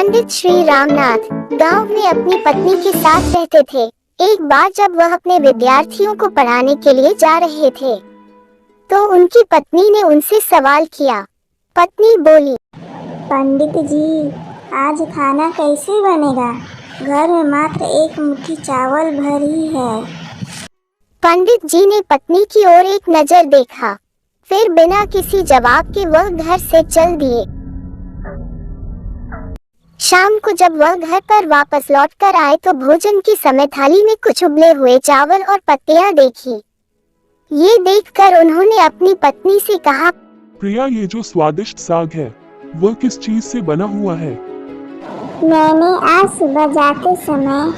पंडित श्री रामनाथ गांव में अपनी पत्नी के साथ रहते थे। एक बार जब वह अपने विद्यार्थियों को पढ़ाने के लिए जा रहे थे, तो उनकी पत्नी ने उनसे सवाल किया। पत्नी बोली, पंडित जी, आज खाना कैसे बनेगा? घर में मात्र एक मुट्ठी चावल भर ही है। पंडित जी ने पत्नी की ओर एक नजर देखा, फिर बिना किसी जवाब के वह घर से चल दिए। शाम को जब वह घर पर वापस लौटकर आए तो भोजन की समय थाली में कुछ उबले हुए चावल और पत्तियां देखी। ये देखकर उन्होंने अपनी पत्नी से कहा, प्रिया, ये जो स्वादिष्ट साग है वह किस चीज से बना हुआ है? मैंने आज सुबह जाते समय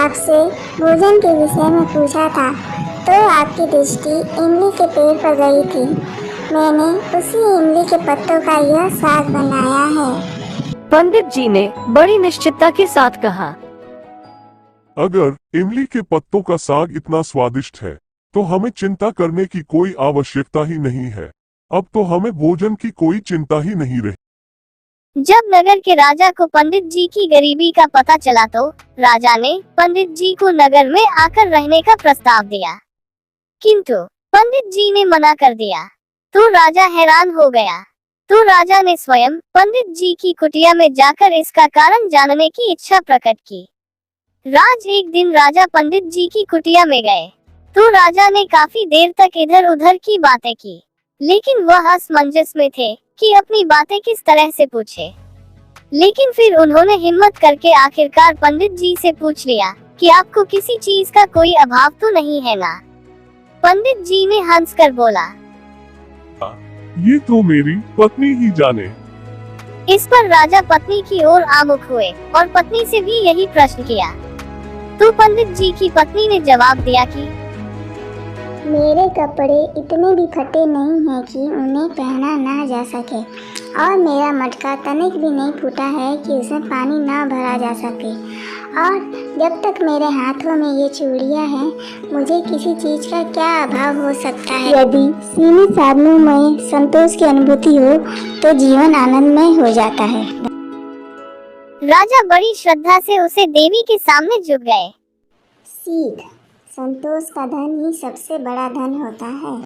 आपसे भोजन के विषय में पूछा था, तो आपकी दृष्टि इमली के पेड़ पर गई थी। मैंने उसी इमली के पत्तों का यह साग बनाया है। पंडित जी ने बड़ी निश्चितता के साथ कहा। अगर इमली के पत्तों का साग इतना स्वादिष्ट है तो हमें चिंता करने की कोई आवश्यकता ही नहीं है। अब तो हमें भोजन की कोई चिंता ही नहीं रही। जब नगर के राजा को पंडित जी की गरीबी का पता चला तो राजा ने पंडित जी को नगर में आकर रहने का प्रस्ताव दिया, किंतु पंडित जी ने मना कर दिया। तो राजा हैरान हो गया। तो राजा ने स्वयं पंडित जी की कुटिया में जाकर इसका कारण जानने की इच्छा प्रकट की। एक दिन राजा पंडित जी की कुटिया में गए तो राजा ने काफी देर तक इधर उधर की बातें की, लेकिन वह असमंजस में थे कि अपनी बातें किस तरह से पूछे। लेकिन फिर उन्होंने हिम्मत करके आखिरकार पंडित जी से पूछ लिया कि आपको किसी चीज का कोई अभाव तो नहीं है ना? पंडित जी ने हंसकर बोला, ये तो मेरी पत्नी ही जाने। इस पर राजा पत्नी की ओर आमुख हुए और पत्नी से भी यही प्रश्न किया। तो पंडित जी की पत्नी ने जवाब दिया कि मेरे कपड़े इतने भी फटे नहीं हैं कि उन्हें पहना ना जा सके, और मेरा मटका तनिक भी नहीं फूटा है कि उसमें पानी ना भरा जा सके। और जब तक मेरे हाथों में ये चूड़ियाँ हैं, मुझे किसी चीज़ का क्या अभाव हो सकता है? यदि सीमित साधनों में संतोष की अनुभूति हो तो जीवन आनंदमय हो जाता है। राजा बड़ी श्रद्धा से उसे देवी के सामने झुक गए। सीख, संतोष का धन ही सबसे बड़ा धन होता है।